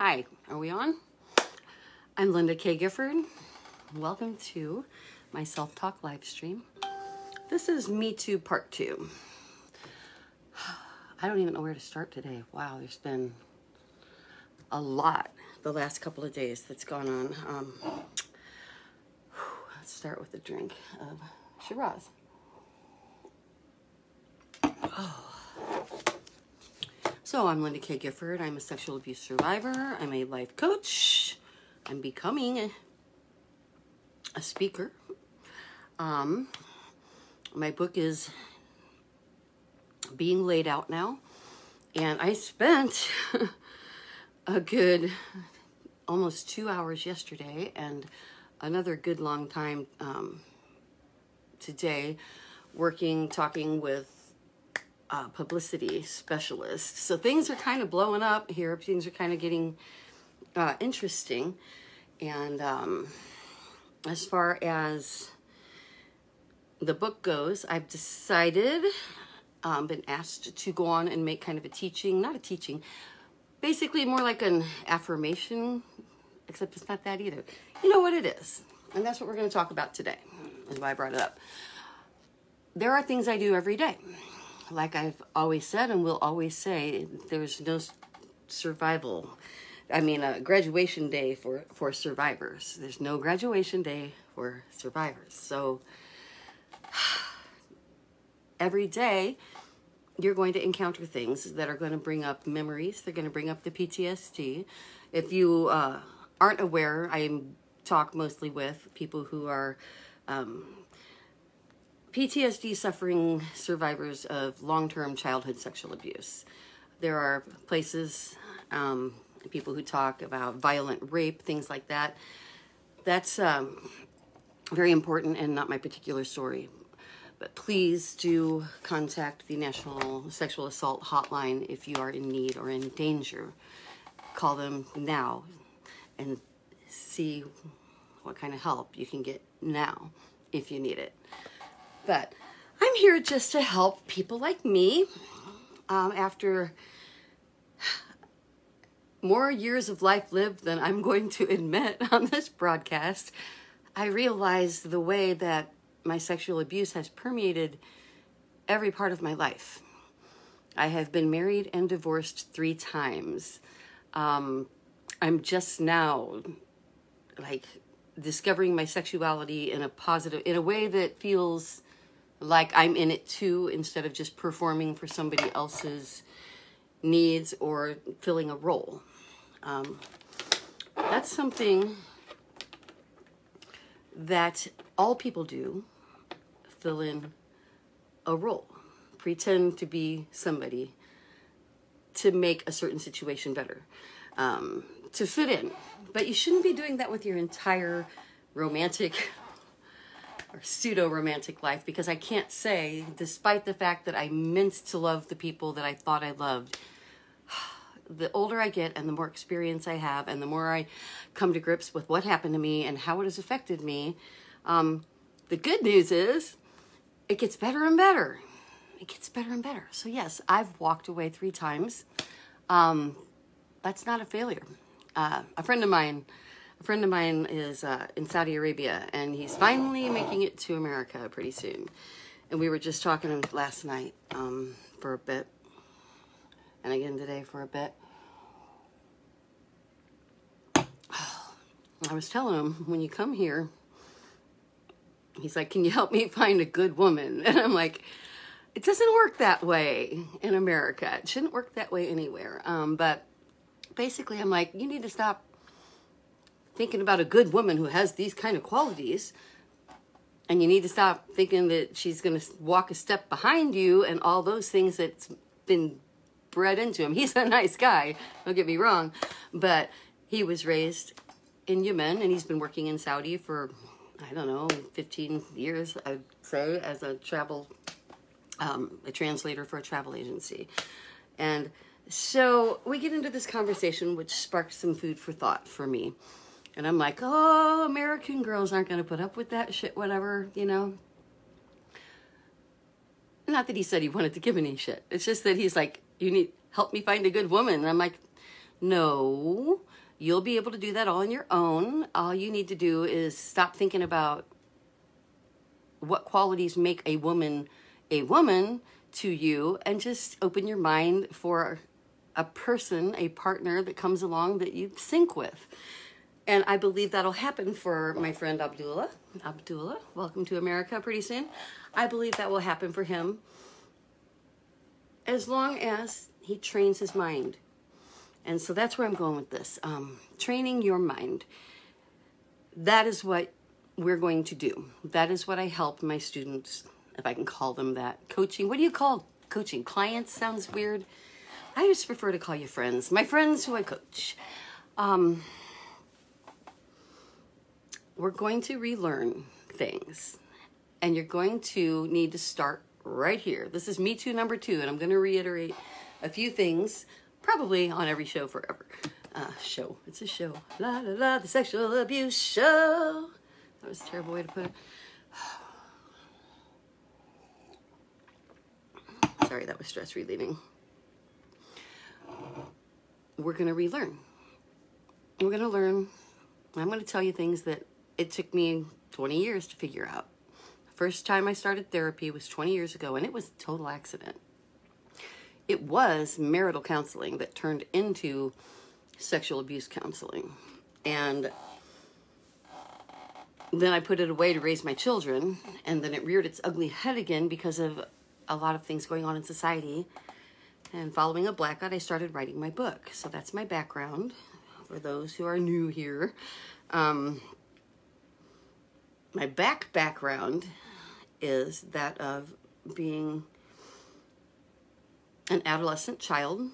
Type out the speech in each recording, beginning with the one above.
Hi, are we on? I'm Linda Kay Gifford. Welcome to my self-talk live stream. This is Me Too Part 2. I don't even know where to start today. Wow, there's been a lot the last couple of days that's gone on. Let's start with a drink of Shiraz. So I'm Linda Kay Gifford. I'm a sexual abuse survivor. I'm a life coach. I'm becoming a speaker. My book is being laid out now. And I spent a good almost 2 hours yesterday and another good long time today talking with publicity specialist. So things are kind of blowing up here. Things are kind of getting interesting. And as far as the book goes, I've decided, been asked to go on and make kind of a teaching, not a teaching, basically more like an affirmation, except it's not that either. You know what it is. And that's what we're going to talk about today. That's why I brought it up. There are things I do every day. Like I've always said and will always say, there's no graduation day for survivors. There's no graduation day for survivors. So every day you're going to encounter things that are going to bring up memories. They're going to bring up the PTSD. If you aren't aware, I talk mostly with people who are PTSD suffering survivors of long-term childhood sexual abuse. There are places, people who talk about violent rape, things like that. That's very important and not my particular story. But please do contact the National Sexual Assault Hotline if you are in need or in danger. Call them now and see what kind of help you can get now if you need it. But I'm here just to help people like me. After more years of life lived than I'm going to admit on this broadcast, I realized the way that my sexual abuse has permeated every part of my life. I have been married and divorced 3 times. I'm just now discovering my sexuality in a way that feels like I'm in it too, instead of just performing for somebody else's needs or filling a role. That's something that all people do, fill in a role, pretend to be somebody to make a certain situation better, to fit in. But you shouldn't be doing that with your entire romantic or pseudo-romantic life, because I can't say, despite the fact that I meant to love the people that I thought I loved, the older I get and the more experience I have and the more I come to grips with what happened to me and how it has affected me, the good news is it gets better and better. It gets better and better. So yes, I've walked away 3 times. That's not a failure. A friend of mine is in Saudi Arabia, and he's finally making it to America pretty soon. And we were just talking last night for a bit, and again today for a bit. I was telling him, when you come here, he's like, can you help me find a good woman? And I'm like, it doesn't work that way in America. It shouldn't work that way anywhere. But basically, I'm like, you need to stop thinking about a good woman who has these kind of qualities, and you need to stop thinking that she's going to walk a step behind you and all those things that's been bred into him. He's a nice guy, don't get me wrong, but he was raised in Yemen, and he's been working in Saudi for, I don't know, 15 years, I'd say, as a translator for a travel agency. And so we get into this conversation, which sparked some food for thought for me. And I'm like, oh, American girls aren't going to put up with that shit, whatever, you know. Not that he said he wanted to give any shit. It's just that he's like, you need help me find a good woman. And I'm like, no, You'll be able to do that all on your own. All you need to do is stop thinking about what qualities make a woman to you, and just open your mind for a person, a partner that comes along that you sync with. And I believe that'll happen for my friend Abdullah. Abdullah, welcome to America pretty soon. I believe that will happen for him as long as he trains his mind. And so that's where I'm going with this. Training your mind. That is what we're going to do. That is what I help my students, if I can call them that. Coaching. What do you call coaching? Clients? Sounds weird. I just prefer to call you friends. My friends who I coach. We're going to relearn things. And you're going to need to start right here. This is Me Too number 2. And I'm going to reiterate a few things, probably on every show forever. Show. It's a show. La la la, the sexual abuse show. That was a terrible way to put it. Sorry, that was stress relieving. We're going to relearn. We're going to learn. I'm going to tell you things that it took me 20 years to figure out. The first time I started therapy was 20 years ago, and it was a total accident. It was marital counseling that turned into sexual abuse counseling. And then I put it away to raise my children, and then it reared its ugly head again because of a lot of things going on in society. And following a blackout, I started writing my book. So that's my background for those who are new here. My background is that of being an adolescent child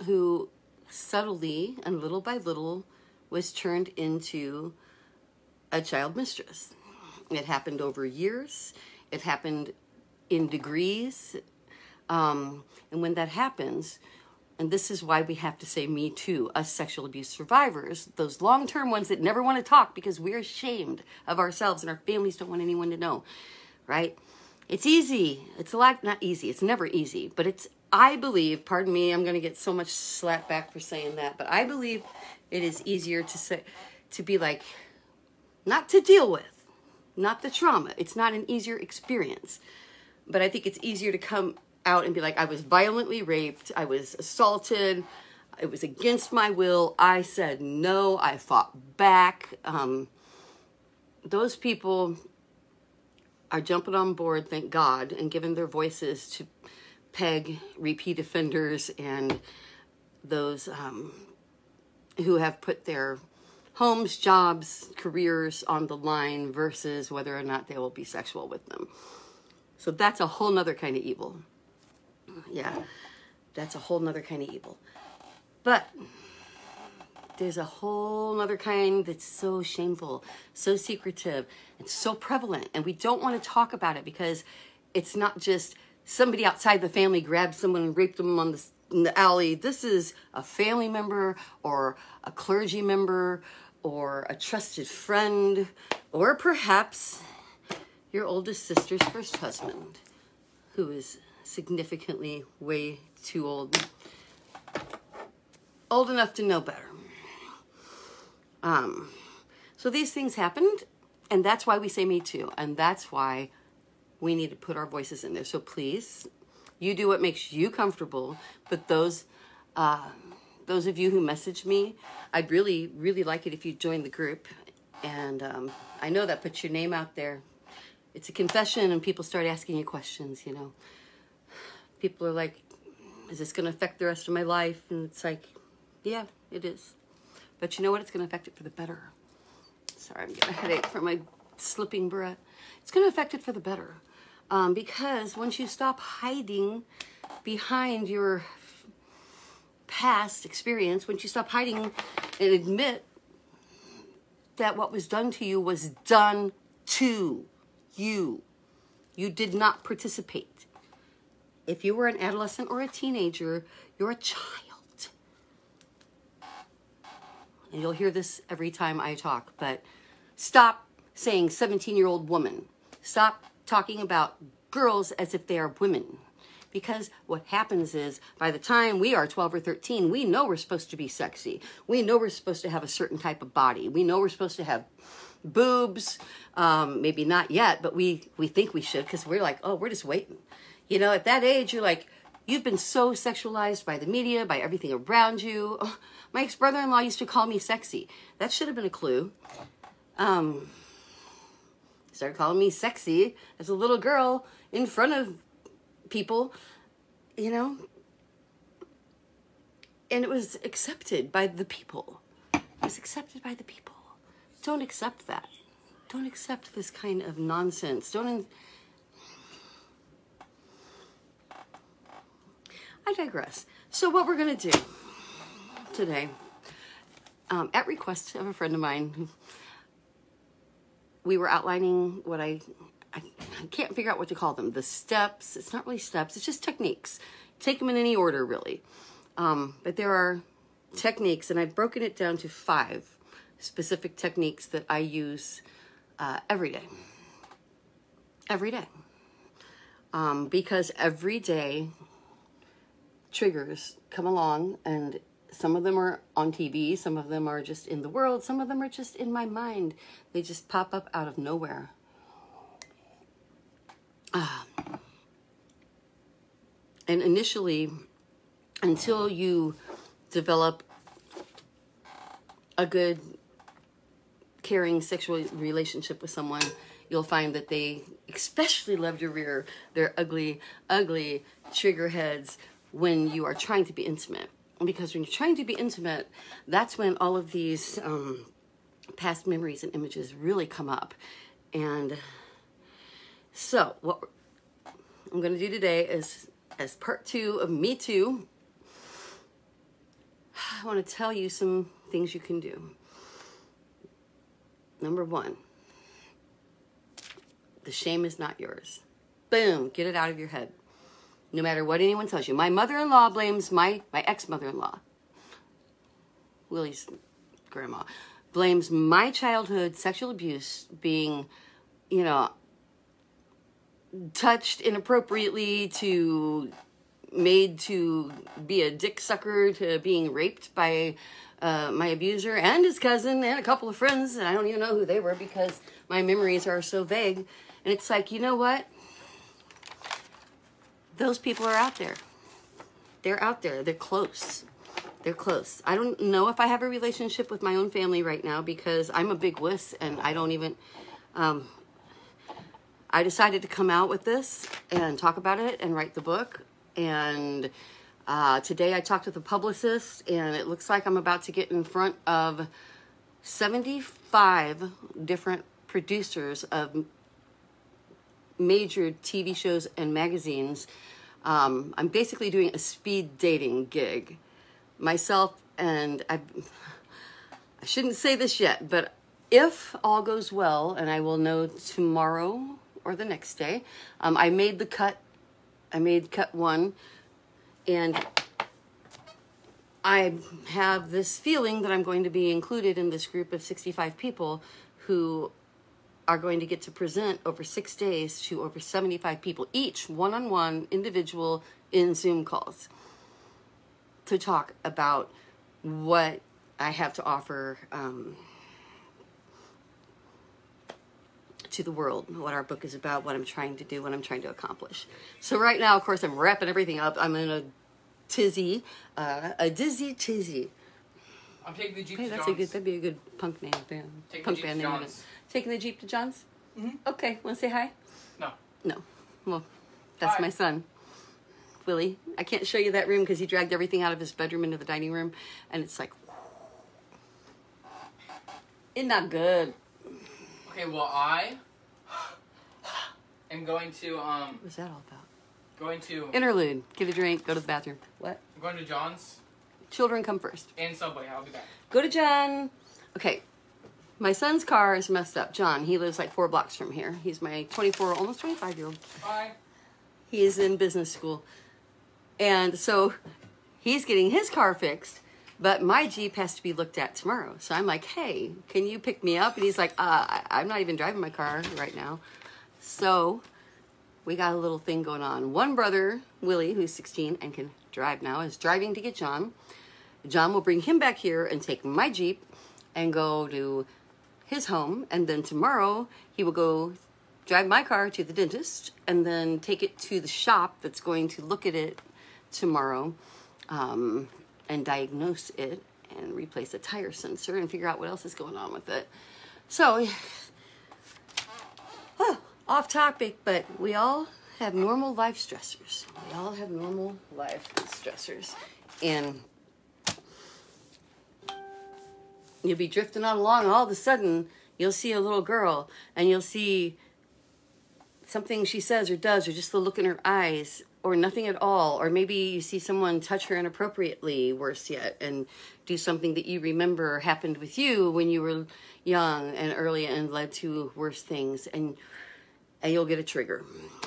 who subtly and little by little was turned into a child mistress. It happened over years. It happened in degrees. And when that happens, and this is why we have to say Me Too, us sexual abuse survivors, those long-term ones that never want to talk because we're ashamed of ourselves and our families don't want anyone to know, right? It's easy. It's a lot, not easy. It's never easy, but it's, I believe, pardon me, I'm going to get so much slap back for saying that, but I believe it is easier to say, to be like, not to deal with, not the trauma. It's not an easier experience, but I think it's easier to come out and be like, I was violently raped, I was assaulted, it was against my will, I said no, I fought back. Those people are jumping on board, thank God, and giving their voices to PEG, repeat offenders, and those who have put their homes, jobs, careers on the line versus whether or not they will be sexual with them. So that's a whole nother kind of evil. Yeah, that's a whole nother kind of evil. But there's a whole nother kind that's so shameful, so secretive, and so prevalent. And we don't want to talk about it because it's not just somebody outside the family grabbed someone and raped them on in the alley. This is a family member or a clergy member or a trusted friend or perhaps your oldest sister's first husband who is significantly way too old enough to know better. So these things happened, and that's why we say Me Too, and that's why we need to put our voices in there. So please, you do what makes you comfortable, but those of you who message me, I'd really, really like it if you join the group, and I know that puts your name out there. It's a confession, and people start asking you questions, you know. People are like, is this going to affect the rest of my life? And it's like, yeah, it is. But you know what? It's going to affect it for the better. Sorry, I'm getting a headache from my slipping breath. It's going to affect it for the better. Because once you stop hiding behind your past experience, once you stop hiding and admit that what was done to you was done to you. You did not participate. If you were an adolescent or a teenager, you're a child. And you'll hear this every time I talk, but stop saying 17-year-old woman. Stop talking about girls as if they are women. Because what happens is, by the time we are 12 or 13, we know we're supposed to be sexy. We know we're supposed to have a certain type of body. We know we're supposed to have boobs. Maybe not yet, but we think we should, because we're like, oh, we're just waiting. You know, at that age, you're like, you've been so sexualized by the media, by everything around you. Oh, my ex-brother-in-law used to call me sexy. That should have been a clue. Started calling me sexy as a little girl in front of people, you know. And it was accepted by the people. It was accepted by the people. Don't accept that. Don't accept this kind of nonsense. I digress. So what we're going to do today, at request of a friend of mine, we were outlining what I can't figure out what to call them. The steps. It's not really steps. It's just techniques. Take them in any order, really. But there are techniques, and I've broken it down to 5 specific techniques that I use every day. Every day. Because every day triggers come along, and some of them are on TV, some of them are just in the world, some of them are just in my mind. They just pop up out of nowhere. And initially, until you develop a good, caring sexual relationship with someone, you'll find that they especially love to rear their ugly, ugly trigger heads when you are trying to be intimate. Because when you're trying to be intimate, that's when all of these past memories and images really come up. And so what I'm going to do today is, as part 2 of Me Too, I want to tell you some things you can do. Number 1, the shame is not yours. Boom, get it out of your head. No matter what anyone tells you. My mother-in-law blames my ex-mother-in-law, Willie's grandma, blames my childhood sexual abuse being, you know, touched inappropriately, to made to be a dick sucker, to being raped by my abuser and his cousin and a couple of friends, and I don't even know who they were because my memories are so vague. And it's like, you know what? Those people are out there. They're out there. They're close. They're close. I don't know if I have a relationship with my own family right now because I'm a big wuss, and I don't even... I decided to come out with this and talk about it and write the book. And today I talked with a publicist, and it looks like I'm about to get in front of 75 different producers of major TV shows and magazines. I'm basically doing a speed dating gig myself, and I shouldn't say this yet, but if all goes well, and I will know tomorrow or the next day, I made the cut. I made cut 1, and I have this feeling that I'm going to be included in this group of 65 people who are going to get to present over 6 days to over 75 people, each one-on-one, individual, in Zoom calls, to talk about what I have to offer to the world, what our book is about, what I'm trying to do, what I'm trying to accomplish. So right now, of course, I'm wrapping everything up. I'm in a tizzy, a dizzy tizzy. I'm taking the Jeep Okay, to that's John's. that'd be a good punk name, band. Taking the Jeep to John's. Taking the Jeep to John's? Mm-hmm. Okay, want to say hi? No. No. Well, that's Hi. my son, Willie. I can't show you that room because he dragged everything out of his bedroom into the dining room, and it's like, it's not good. Okay, well, I am going to, What's that all about? going to, Interlude. Get a drink, go to the bathroom. What? I'm going to John's Children come first. and Subway. I'll be back. Go to John. Okay. My son's car is messed up. John, he lives like 4 blocks from here. He's my 24, almost 25-year-old. Bye. He is in business school. And so he's getting his car fixed, but my Jeep has to be looked at tomorrow. So I'm like, hey, can you pick me up? And he's like, I'm not even driving my car right now. So we got a little thing going on. One brother, Willie, who's 16 and can drive now, is driving to get John. John will bring him back here and take my Jeep and go to his home. And then tomorrow he will go drive my car to the dentist and then take it to the shop that's going to look at it tomorrow and diagnose it and replace a tire sensor and figure out what else is going on with it. So, off topic, but we all have normal life stressors. We all have normal life stressors. And you'll be drifting on along, and all of a sudden, you'll see a little girl, and you'll see something she says or does, or just the look in her eyes, or nothing at all. Or maybe you see someone touch her inappropriately, worse yet, and do something that you remember happened with you when you were young and early and led to worse things. And you'll get a trigger,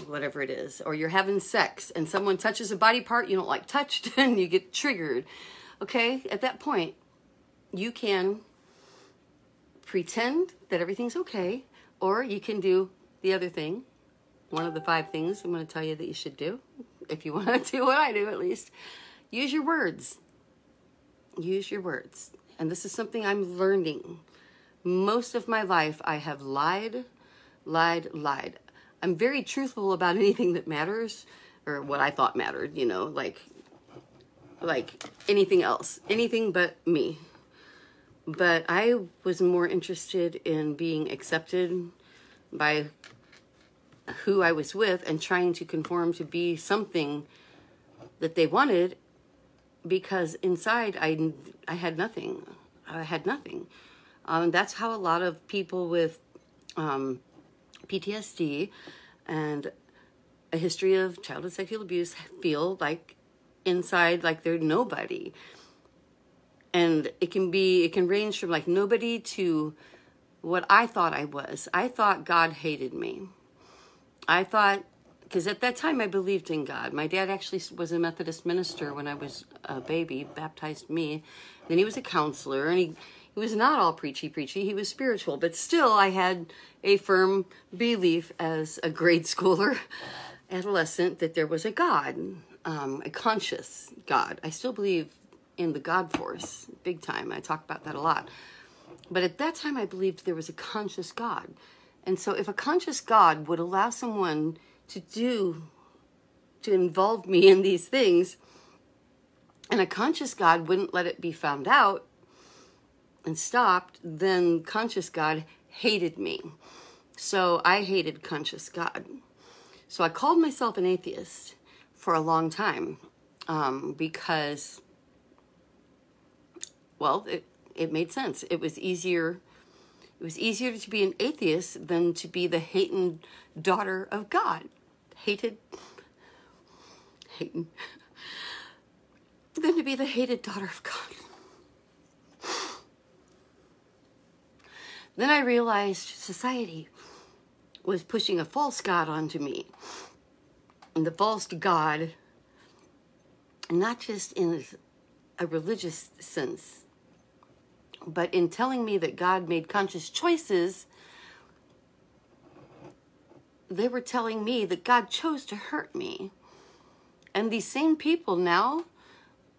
whatever it is. Or you're having sex and someone touches a body part you don't like touched and you get triggered. Okay, at that point, you can pretend that everything's okay, or you can do the other thing. One of the 5 things I'm going to tell you that you should do, if you want to do what I do at least. Use your words. Use your words. And this is something I'm learning. Most of my life, I have lied. I'm very truthful about anything that matters, or what I thought mattered, you know, like anything else, anything but me. But I was more interested in being accepted by who I was with and trying to conform to be something that they wanted, because inside I had nothing. I had nothing. That's how a lot of people with PTSD and a history of childhood sexual abuse feel like inside, like they're nobody. And it can range from like nobody to what I thought I was. I thought God hated me. I thought, because at that time I believed in God. My dad actually was a Methodist minister when I was a baby, baptized me. Then he was a counselor, and he was not all preachy. He was spiritual, but still I had a firm belief as a grade schooler, adolescent, that there was a God, a conscious God. I still believe in the God force, big time. I talk about that a lot. But at that time I believed there was a conscious God. And so if a conscious God would allow someone to involve me in these things, and a conscious God wouldn't let it be found out and stopped, then conscious God hated me. So I hated conscious God. So I called myself an atheist for a long time, because, well, it made sense. It was easier to be an atheist than to be the hating daughter of God. Hated. Than to be the hated daughter of God. Then I realized society was pushing a false God onto me. And the false God, not just in a religious sense, but in telling me that God made conscious choices, they were telling me that God chose to hurt me. And these same people now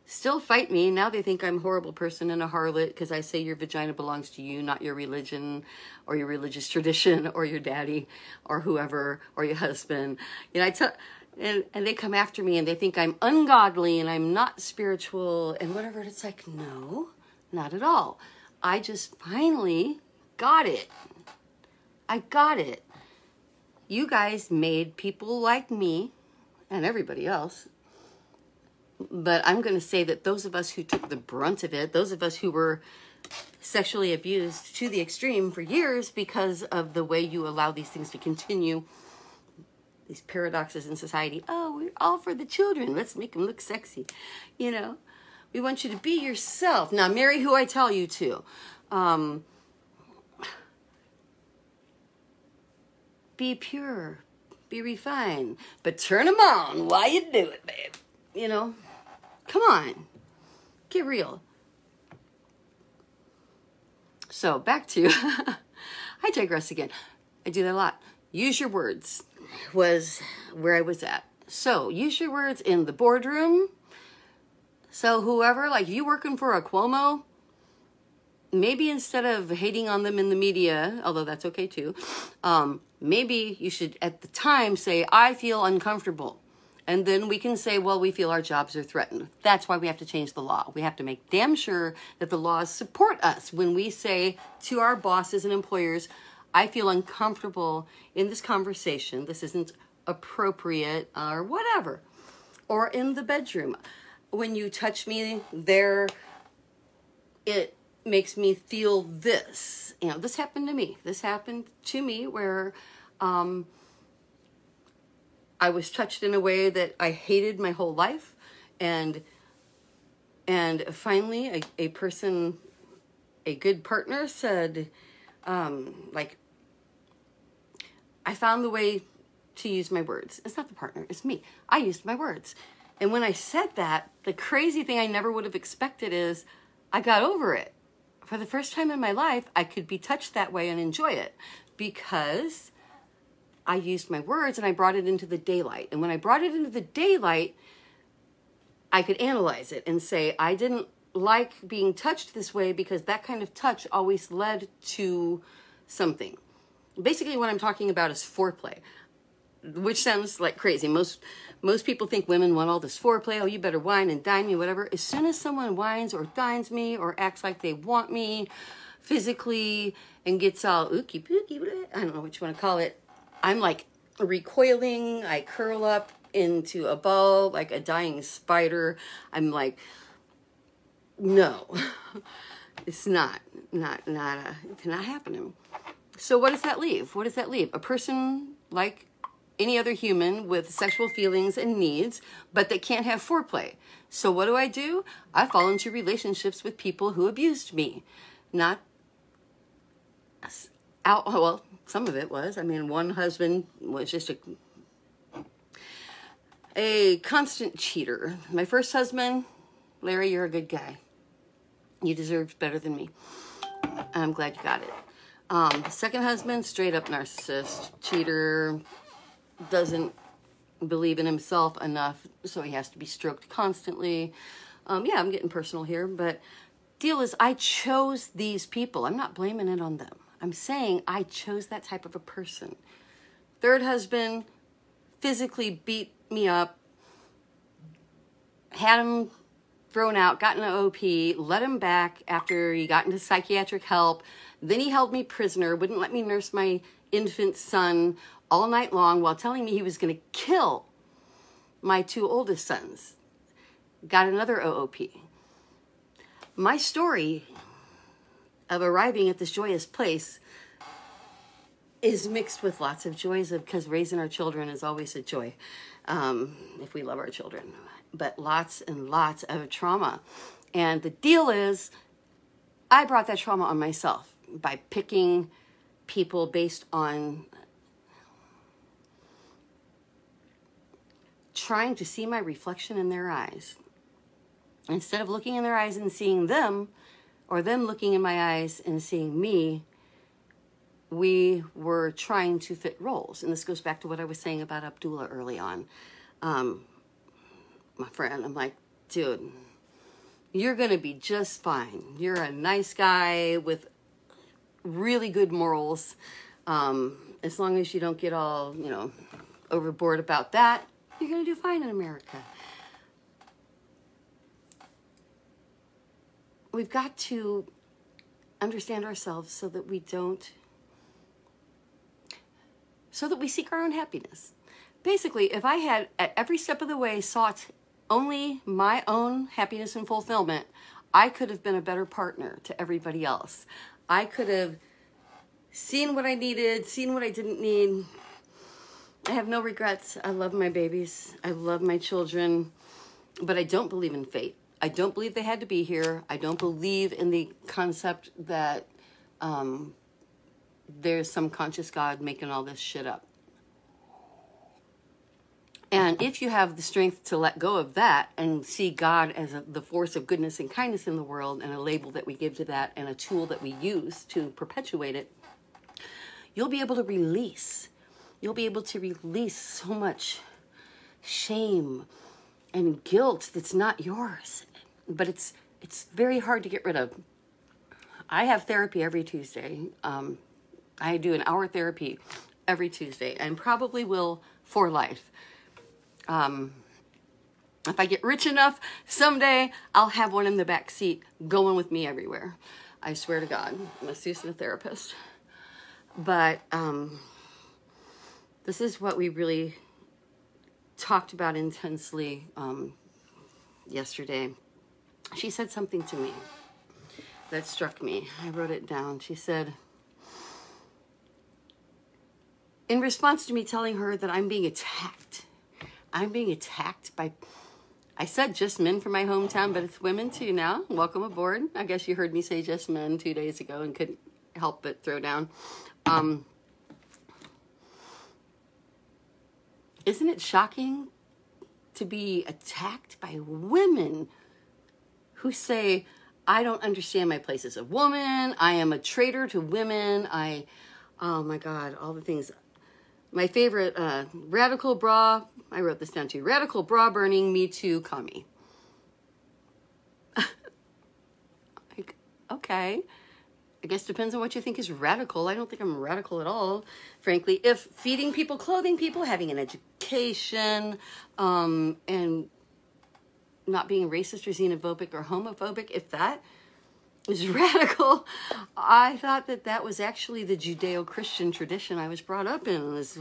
still fight me. Now they think I'm a horrible person and a harlot because I say your vagina belongs to you, not your religion or your religious tradition or your daddy or whoever or your husband. You know, and they come after me and they think I'm ungodly and I'm not spiritual and whatever. It's like, no, not at all. I just finally got it. I got it. You guys made people like me and everybody else. But I'm going to say that those of us who took the brunt of it, those of us who were sexually abused to the extreme for years because of the way you allow these things to continue, these paradoxes in society. Oh, we're all for the children. Let's make them look sexy. You know, we want you to be yourself. Now, marry who I tell you to. Be pure. Be refined. But turn them on while you do it, babe. You know, come on. Get real. So, back to, I digress again. I do that a lot. Use your words. was where I was at. So use your words in the boardroom. So whoever, like you working for a Cuomo, maybe instead of hating on them in the media, although that's okay too, maybe you should at the time say, I feel uncomfortable. And then we can say, well, we feel our jobs are threatened. That's why we have to change the law. We have to make damn sure that the laws support us when we say to our bosses and employers, I feel uncomfortable in this conversation. This isn't appropriate or whatever. Or in the bedroom. When you touch me there, it makes me feel this. You know, this happened to me. This happened to me where I was touched in a way that I hated my whole life. And finally, a person, a good partner said, like, I found the way to use my words. It's not the partner, it's me. I used my words. And when I said that, the crazy thing I never would have expected is I got over it. For the first time in my life, I could be touched that way and enjoy it because I used my words and I brought it into the daylight. And when I brought it into the daylight, I could analyze it and say, I didn't like being touched this way because that kind of touch always led to something. Basically, what I'm talking about is foreplay, which sounds like crazy. Most people think women want all this foreplay. Oh, you better wine and dine me, whatever. As soon as someone whines or dines me or acts like they want me physically and gets all ookie pookie, I don't know what you want to call it, I'm like recoiling. I curl up into a ball like a dying spider. I'm like, no, it's not cannot happen. So what does that leave? What does that leave? A person like any other human with sexual feelings and needs, but that can't have foreplay. So what do? I fall into relationships with people who abused me. Not out, well, some of it was. I mean, one husband was just a constant cheater. My first husband, Larry, you're a good guy. You deserved better than me. And I'm glad you got it. The second husband, straight up narcissist, cheater, doesn't believe in himself enough, so he has to be stroked constantly. Yeah, I'm getting personal here, but deal is I chose these people. I'm not blaming it on them. I'm saying I chose that type of a person. Third husband physically beat me up, had him thrown out, got in an OP, let him back after he got into psychiatric help. Then he held me prisoner, wouldn't let me nurse my infant son all night long while telling me he was going to kill my two oldest sons. Got another OOP. My story of arriving at this joyous place is mixed with lots of joys because raising our children is always a joy if we love our children. But lots and lots of trauma. And the deal is I brought that trauma on myself by picking people based on trying to see my reflection in their eyes. Instead of looking in their eyes and seeing them, or them looking in my eyes and seeing me, we were trying to fit roles. And this goes back to what I was saying about Abdullah early on. My friend, I'm like, dude, you're going to be just fine. You're a nice guy with really good morals. As long as you don't get all, overboard about that, you're going to do fine in America. We've got to understand ourselves so that we seek our own happiness. Basically, if I had at every step of the way sought only my own happiness and fulfillment, I could have been a better partner to everybody else. I could have seen what I needed, seen what I didn't need. I have no regrets. I love my babies. I love my children, but I don't believe in fate. I don't believe they had to be here. I don't believe in the concept that there's some conscious God making all this shit up. And if you have the strength to let go of that and see God as the force of goodness and kindness in the world and a label that we give to that and a tool that we use to perpetuate it, you'll be able to release you'll be able to release so much shame and guilt that's not yours. But it's very hard to get rid of. I have therapy every Tuesday. I do an hour therapy every Tuesday, and probably will for life. If I get rich enough, someday I'll have one in the back seat going with me everywhere. I swear to God, I'm a masseuse and a therapist. But this is what we really talked about intensely yesterday. She said something to me that struck me. I wrote it down. She said, in response to me telling her that I'm being attacked by, I said just men from my hometown, but it's women too now. Welcome aboard. I guess you heard me say just men 2 days ago and couldn't help but throw down. Isn't it shocking to be attacked by women who say, I don't understand my place as a woman, I am a traitor to women, oh my God, all the things. My favorite, radical bra, I wrote this down too, radical bra burning, Me Too Commie. Like, okay. I guess depends on what you think is radical. I don't think I'm radical at all, frankly. If feeding people, clothing people, having an education, and not being racist or xenophobic or homophobic, if that is radical, I thought that that was actually the Judeo-Christian tradition I was brought up in. Was,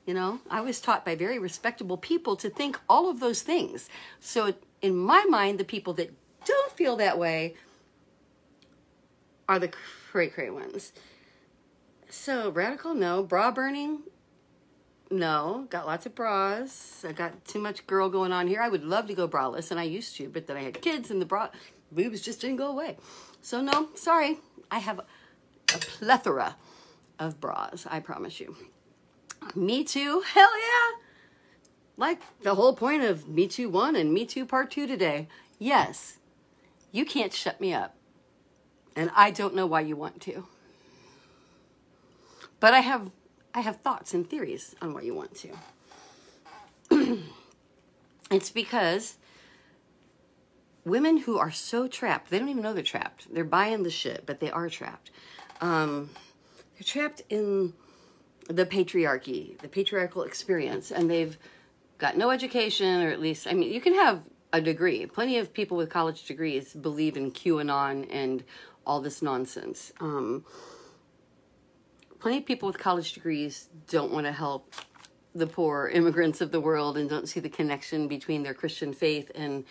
you know, I was taught by very respectable people to think all of those things. So in my mind, the people that don't feel that way are the cray-cray ones. So radical, no. Bra burning, no. Got lots of bras. I got too much girl going on here. I would love to go braless, and I used to, but then I had kids and the boobs just didn't go away. So no, sorry. I have a plethora of bras, I promise you. Me Too, hell yeah. Like the whole point of Me Too 1 and Me Too Part 2 today. Yes, you can't shut me up. And I don't know why you want to. But I have thoughts and theories on why you want to. It's because women who are so trapped, they don't even know they're trapped. They're buying the shit, but they are trapped. They're trapped in the patriarchy, the patriarchal experience, and they've got no education, or at least, I mean, you can have a degree. Plenty of people with college degrees believe in QAnon and all this nonsense. Plenty of people with college degrees don't want to help the poor immigrants of the world and don't see the connection between their Christian faith and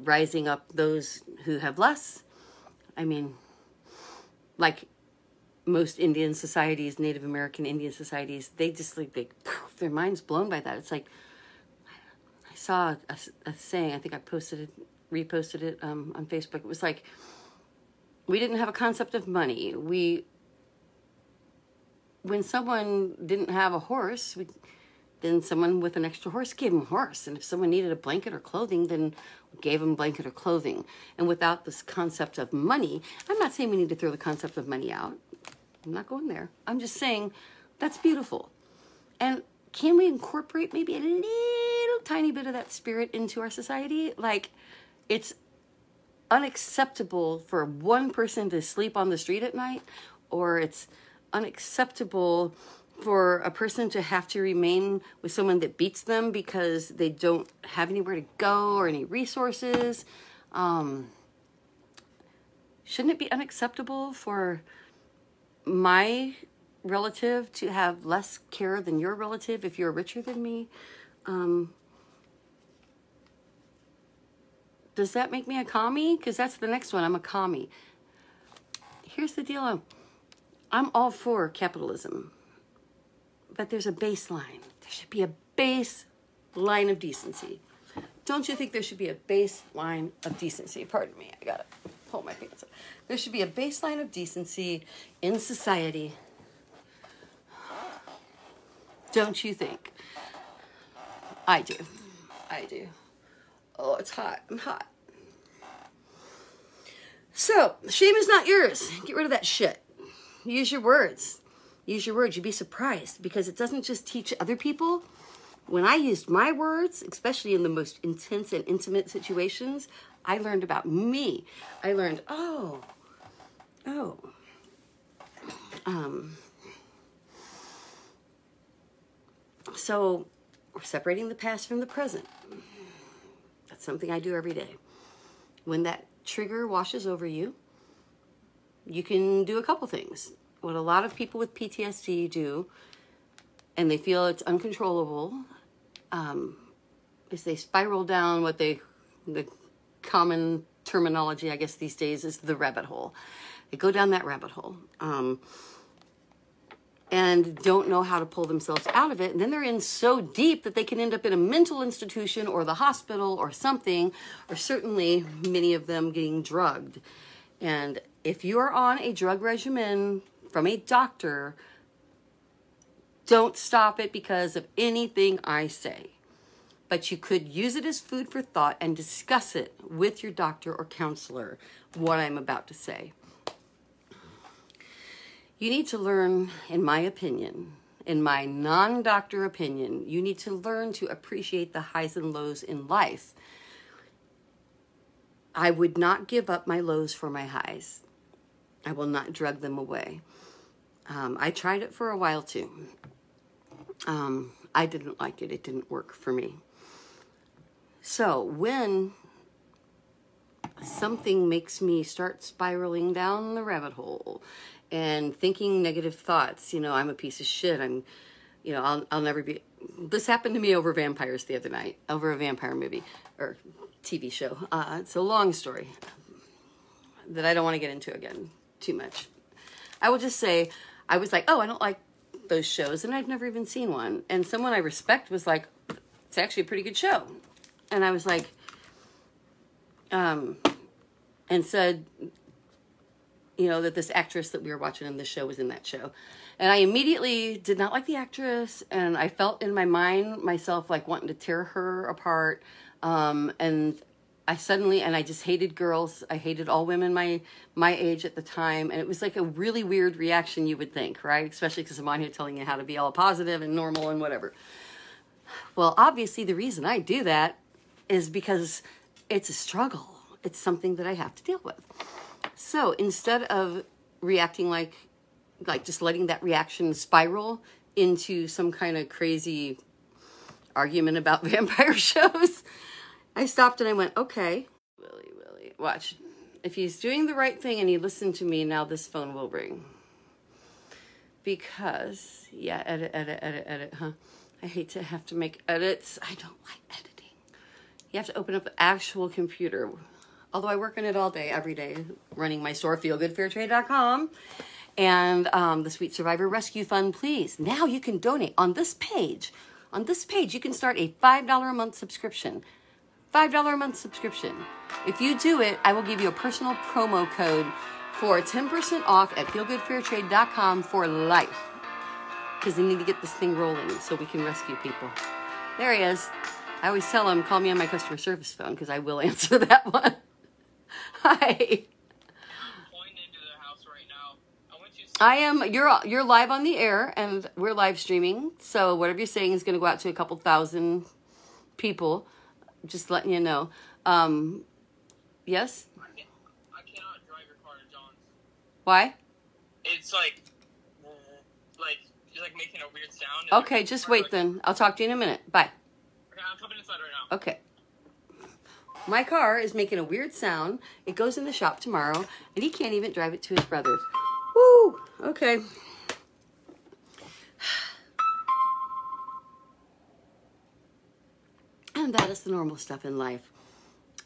rising up those who have less. I mean, like most Indian societies, Native American Indian societies, they just like, their mind's blown by that. It's like, I saw a saying, I think I reposted it on Facebook. It was like, we didn't have a concept of money. When someone didn't have a horse, then someone with an extra horse gave them a horse. And if someone needed a blanket or clothing, then we gave them blanket or clothing. And without this concept of money, I'm not saying we need to throw the concept of money out. I'm not going there. I'm just saying that's beautiful. And can we incorporate maybe a little tiny bit of that spirit into our society? Like, it's unacceptable for one person to sleep on the street at night, or it's unacceptable for a person to have to remain with someone that beats them because they don't have anywhere to go or any resources. Shouldn't it be unacceptable for my relative to have less care than your relative if you're richer than me? Does that make me a commie? Because that's the next one. I'm a commie. Here's the deal. I'm all for capitalism. But there's a baseline. There should be a baseline of decency. Don't you think there should be a baseline of decency? Pardon me. I got to hold my pants up. There should be a baseline of decency in society. Don't you think? I do. I do. Oh, it's hot. I'm hot. So, shame is not yours. Get rid of that shit. Use your words. Use your words. You'd be surprised, because it doesn't just teach other people. When I used my words, especially in the most intense and intimate situations, I learned about me. I learned, so we're separating the past from the present. That's something I do every day. When that trigger washes over you, you can do a couple things. What a lot of people with PTSD do, and they feel it's uncontrollable, is they spiral down the common terminology, I guess, these days is the rabbit hole. They go down that rabbit hole and don't know how to pull themselves out of it. And then they're in so deep that they can end up in a mental institution or the hospital or something, or certainly many of them getting drugged. And if you're on a drug regimen from a doctor, don't stop it because of anything I say. But you could use it as food for thought and discuss it with your doctor or counselor, what I'm about to say. You need to learn, in my opinion, in my non-doctor opinion, you need to learn to appreciate the highs and lows in life. I would not give up my lows for my highs. I will not drug them away. I tried it for a while too. I didn't like it. It didn't work for me. So when something makes me start spiraling down the rabbit hole and thinking negative thoughts, I'm a piece of shit. I'll never be. This happened to me over vampires the other night, over a vampire movie or TV show. It's a long story that I don't want to get into again too much. I will just say, I was like, I don't like those shows, and I'd never even seen one. And someone I respect was like, it's actually a pretty good show. And I was like, and said, that this actress that we were watching in this show was in that show. And I immediately did not like the actress, and I felt in my mind myself like wanting to tear her apart. And I just hated girls. I hated all women my age at the time. And it was like a really weird reaction, you would think, right? Especially because I'm on here telling you how to be all positive and normal and whatever. Well, obviously the reason I do that is because it's a struggle. It's something that I have to deal with. So instead of reacting like just letting that reaction spiral into some kind of crazy argument about vampire shows, I stopped and I went, okay, Willie, watch. If he's doing the right thing and he listened to me, now this phone will ring. Because, yeah, edit, huh? I hate to have to make edits. I don't like editing. You have to open up the actual computer. Although I work on it all day, every day, running my store, feelgoodfairtrade.com. And the Sweet Survivor Rescue Fund, please. Now you can donate on this page. On this page, you can start a $5 a month subscription. $5 a month subscription. If you do it, I will give you a personal promo code for 10% off at feelgoodfairtrade.com for life. Because they need to get this thing rolling so we can rescue people. There he is. I always tell him, call me on my customer service phone because I will answer that one. Hi. I am, you're live on the air and we're live streaming. So whatever you're saying is going to go out to a couple thousand people. Just letting you know. Yes? I cannot drive your car to John's. Why? It's you're like making a weird sound. Okay, just wait then. I'll talk to you in a minute. Bye. Okay, I'm coming inside right now. Okay. My car is making a weird sound. It goes in the shop tomorrow, and he can't even drive it to his brother's. Woo! Okay. And that is the normal stuff in life.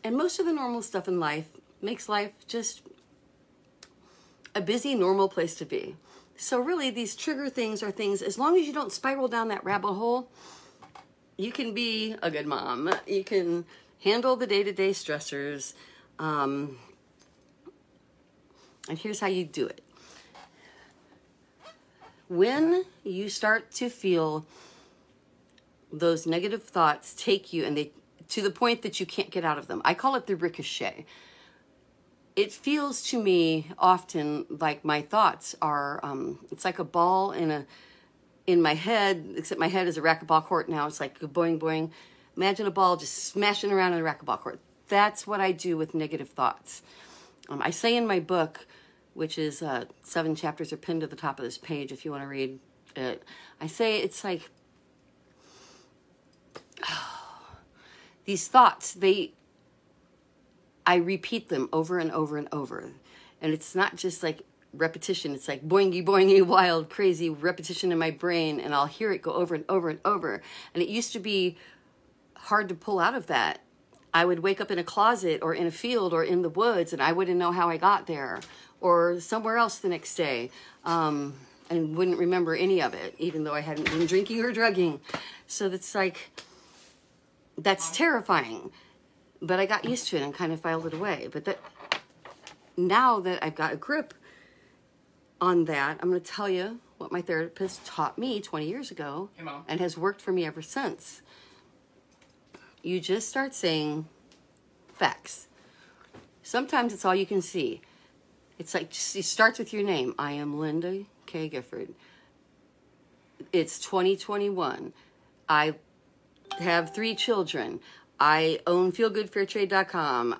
And most of the normal stuff in life makes life just a busy, normal place to be. So really, these trigger things are things, as long as you don't spiral down that rabbit hole, you can be a good mom. You can handle the day-to-day stressors. And here's how you do it. When you start to feel those negative thoughts take you and they to the point that you can't get out of them, I call it the ricochet. it feels to me often like my thoughts are, it's like a ball in my head, except my head is a racquetball court now. It's like boing, boing. Imagine a ball just smashing around in a racquetball court. That's what I do with negative thoughts. I say in my book, which is 7 chapters are pinned to the top of this page if you want to read it. I say it's like, these thoughts, I repeat them over and over and over. And it's not just like repetition. It's like boingy, boingy, wild, crazy repetition in my brain. And I'll hear it go over and over and over. And it used to be hard to pull out of that. I would wake up in a closet or in a field or in the woods and I wouldn't know how I got there, or somewhere else the next day, and wouldn't remember any of it, even though I hadn't been drinking or drugging. So that's like, that's terrifying. But I got used to it and kind of filed it away. But now that I've got a grip on that, I'm going to tell you what my therapist taught me 20 years ago and has worked for me ever since. You just start saying facts. Sometimes it's all you can see. It's like, it starts with your name. I am Linda Kay Gifford. It's 2021. I have 3 children. I own feelgoodfairtrade.com.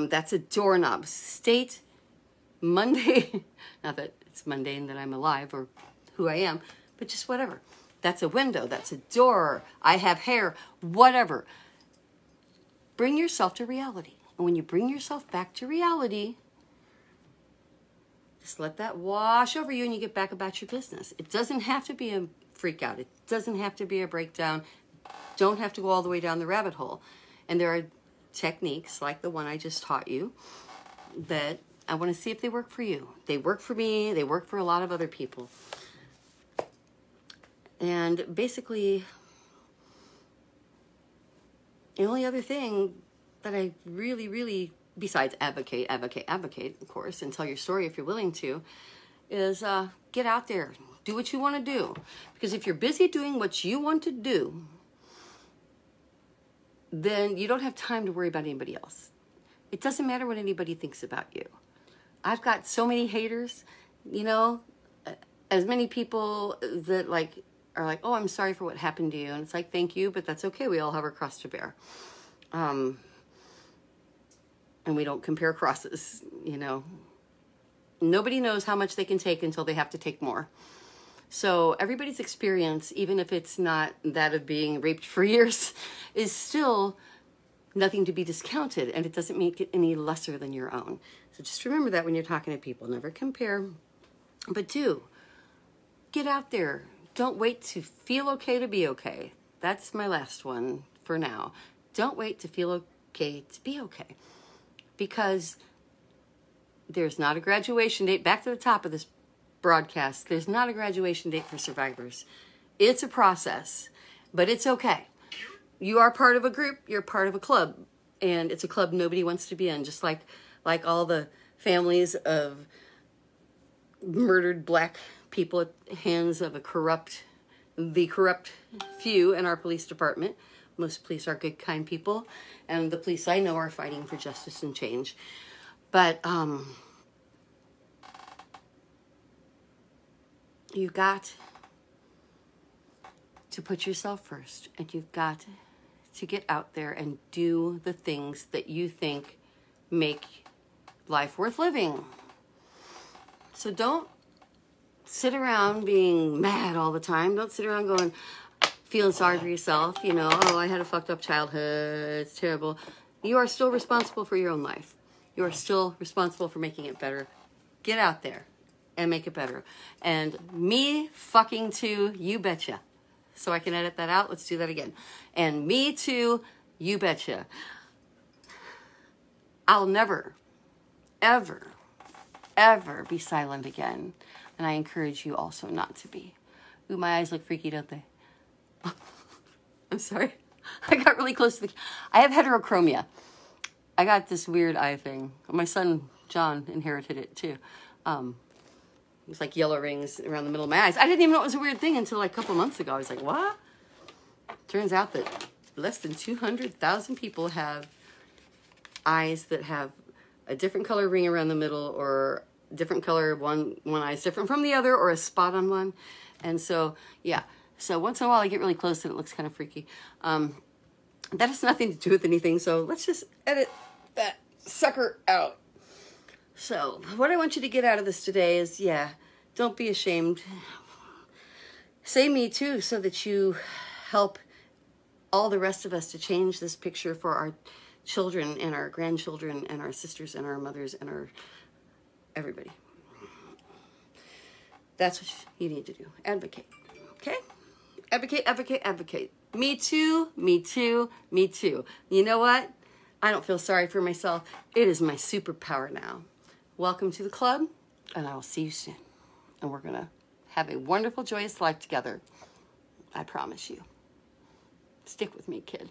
That's a doorknob. State Monday, not that it's mundane that I'm alive or who I am, but just whatever. That's a window. That's a door. I have hair. Whatever. Bring yourself to reality. And when you bring yourself back to reality, just let that wash over you and you get back about your business. It doesn't have to be a freak out. It doesn't have to be a breakdown. Don't have to go all the way down the rabbit hole. And there are techniques like the one I just taught you that I want to see if they work for you. They work for me. They work for a lot of other people. And basically, the only other thing that I really, besides advocate, of course, and tell your story if you're willing to, is get out there. Do what you want to do. Because if you're busy doing what you want to do, then you don't have time to worry about anybody else. It doesn't matter what anybody thinks about you. I've got so many haters, you know, as many people that are like, oh, I'm sorry for what happened to you. And it's like, thank you, but that's okay. We all have our cross to bear. And we don't compare crosses, you know. Nobody knows how much they can take until they have to take more. So everybody's experience, even if it's not that of being raped for years, is still nothing to be discounted, and it doesn't make it any lesser than your own. So just remember that when you're talking to people. Never compare, but do. Get out there. Don't wait to feel okay to be okay. That's my last one for now. Don't wait to feel okay to be okay. Because there's not a graduation date. Back to the top of this broadcast. There's not a graduation date for survivors. It's a process, but it's okay. You are part of a group. You're part of a club, and it's a club nobody wants to be in. Just like all the families of murdered black people at the hands of the corrupt few in our police department. Most police are good, kind people, and the police I know are fighting for justice and change. But you got to put yourself first, and you've got to get out there and do the things that you think make life worth living. So don't sit around being mad all the time. Don't sit around going, feeling sorry for yourself, you know, oh, I had a fucked up childhood, it's terrible. You are still responsible for your own life. You are still responsible for making it better. Get out there and make it better. And me fucking too, you betcha. So I can edit that out. Let's do that again. And me too, you betcha. I'll never, ever, ever be silent again. And I encourage you also not to be. Ooh, my eyes look freaky, don't they? I'm sorry. I got really close to the... I have heterochromia. I got this weird eye thing. My son, John, inherited it too. It's like yellow rings around the middle of my eyes. I didn't even know it was a weird thing until like a couple months ago. I was like, what? Turns out that less than 200,000 people have eyes that have a different color ring around the middle, or different color, one eye is different from the other, or a spot on one. And so, yeah. So once in a while I get really close and it looks kind of freaky. That has nothing to do with anything, so let's just edit that sucker out. So what I want you to get out of this today is, yeah, don't be ashamed. Say me too, so that you help all the rest of us to change this picture for our children and our grandchildren and our sisters and our mothers and our everybody. That's what you need to do. Advocate. Okay? Advocate, advocate, advocate. Me too, me too, me too. You know what? I don't feel sorry for myself. It is my superpower now. Welcome to the club, and I will see you soon. And we're going to have a wonderful, joyous life together. I promise you. Stick with me, kid.